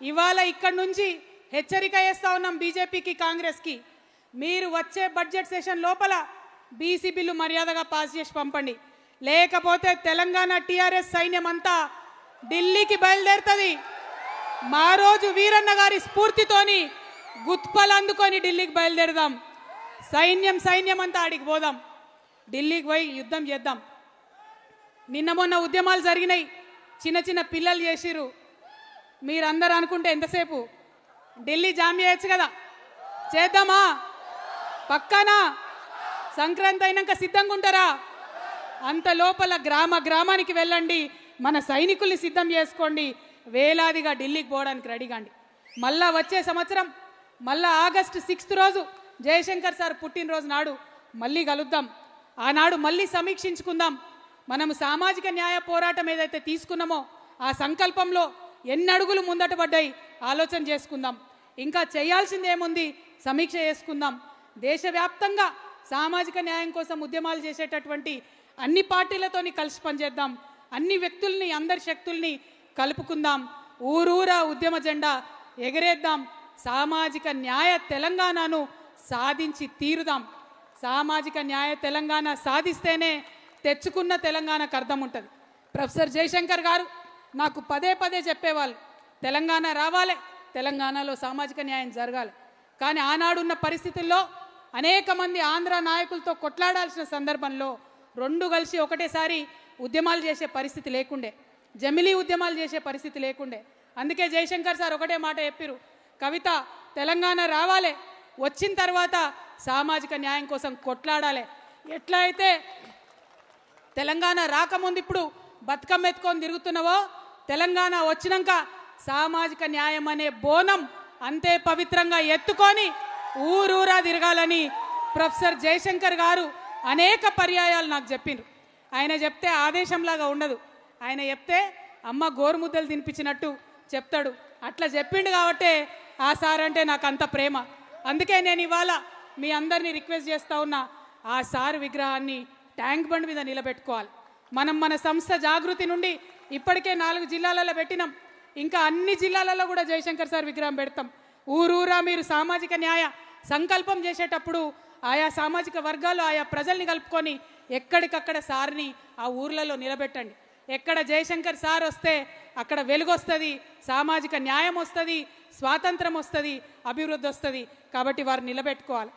ఇవాళ ఇక్కడ నుంచి హెచ్చరిక చేస్తా ఉన్నాం బీజేపీకి కాంగ్రెస్కి, మీరు వచ్చే బడ్జెట్ సెషన్ లోపల బీసీ బిల్లు మర్యాదగా పాస్ చేసి పంపండి. లేకపోతే తెలంగాణ టీఆర్ఎస్ సైన్యం అంతా ఢిల్లీకి బయలుదేరుతుంది. మా రోజు వీరన్న గారి స్ఫూర్తితోని గుత్పలు అందుకొని ఢిల్లీకి బయలుదేరదాం. సైన్యం అంతా ఆడికి పోదాం, ఢిల్లీకి పోయి యుద్ధం చేద్దాం. నిన్న మొన్న ఉద్యమాలు జరిగినాయి, చిన్న చిన్న పిల్లలు చేసిరు. మీరందరూ అనుకుంటే ఎంతసేపు ఢిల్లీ జామ్ చేయొచ్చు కదా, చేద్దామా? పక్కానా? సంక్రాంతి అయినాక సిద్ధంగా ఉంటారా? అంత లోపల గ్రామానికి వెళ్ళండి, మన సైనికుల్ని సిద్ధం చేసుకోండి, వేలాదిగా ఢిల్లీకి పోవడానికి రెడీగాండి. మళ్ళా వచ్చే సంవత్సరం మళ్ళా ఆగస్టు 6 రోజు జయశంకర్ సార్ పుట్టినరోజు నాడు మళ్ళీ కలుద్దాం. ఆనాడు మళ్ళీ సమీక్షించుకుందాం. మనము సామాజిక న్యాయ పోరాటం ఏదైతే తీసుకున్నామో ఆ సంకల్పంలో ఎన్ని అడుగులు ముందట పడ్డాయి ఆలోచన చేసుకుందాం. ఇంకా చేయాల్సింది ఏముంది సమీక్ష చేసుకుందాం. దేశవ్యాప్తంగా సామాజిక న్యాయం కోసం ఉద్యమాలు చేసేటటువంటి అన్ని పార్టీలతోని కలిసి పనిచేద్దాం. అన్ని వ్యక్తుల్ని, అందరి శక్తుల్ని కలుపుకుందాం. ఊరూరా ఉద్యమ జెండా ఎగరేద్దాం. సామాజిక న్యాయ తెలంగాణను సాధించి తీరుదాం. సామాజిక న్యాయ తెలంగాణ సాధిస్తేనే తెచ్చుకున్న తెలంగాణకు అర్థం ఉంటుంది. ప్రొఫెసర్ జయశంకర్ గారు నాకు పదే పదే చెప్పేవాళ్ళు, తెలంగాణ రావాలి, తెలంగాణలో సామాజిక న్యాయం జరగాలి. కానీ ఆనాడున్న పరిస్థితుల్లో అనేక మంది ఆంధ్ర నాయకులతో కొట్లాడాల్సిన సందర్భంలో రెండు కలిసి ఒకటేసారి ఉద్యమాలు చేసే పరిస్థితి లేకుండే, జమిలీ ఉద్యమాలు చేసే పరిస్థితి లేకుండే. అందుకే జయశంకర్ సార్ ఒకటే మాట చెప్పారు, కవిత తెలంగాణ రావాలి, వచ్చిన తర్వాత సామాజిక న్యాయం కోసం కొట్లాడాలి. ఎట్లా అయితే తెలంగాణ రాకముందు ఇప్పుడు బతుకమ్మ ఎత్తుకొని తిరుగుతున్నావో, తెలంగాణ వచ్చినాక సామాజిక న్యాయం అనే బోనం అంతే పవిత్రంగా ఎత్తుకొని ఊరూరా తిరగాలని ప్రొఫెసర్ జయశంకర్ గారు అనేక పర్యాయాలు నాకు చెప్పిండ్రు. ఆయన చెప్తే ఆదేశంలాగా ఉండదు, ఆయన చెప్తే అమ్మ గోరుముద్దలు తినిపించినట్టు చెప్తాడు. అట్లా చెప్పిండు కాబట్టే ఆ సార్ అంటే నాకు అంత ప్రేమ. అందుకే నేను ఇవాళ మీ అందరినీ రిక్వెస్ట్ చేస్తూ ఉన్నా, ఆ సార్ విగ్రహాన్ని ట్యాంక్ బండ్ మీద నిలబెట్టుకోవాలి. మనం మన సంస్థ జాగృతి నుండి ఇప్పటికే 4 జిల్లాలలో పెట్టినాం, ఇంకా అన్ని జిల్లాలలో కూడా జయశంకర్ సార్ విగ్రహం పెడతాం. ఊరూరా మీరు సామాజిక న్యాయ సంకల్పం చేసేటప్పుడు ఆయా సామాజిక వర్గాలు, ఆయా ప్రజల్ని కలుపుకొని ఎక్కడికక్కడ సార్ని ఆ ఊర్లలో నిలబెట్టండి. ఎక్కడ జయశంకర్ సార్ వస్తే అక్కడ వెలుగు వస్తుంది, సామాజిక న్యాయం వస్తుంది, స్వాతంత్రం వస్తుంది, అభివృద్ధి వస్తుంది. కాబట్టి వారు నిలబెట్టుకోవాలి.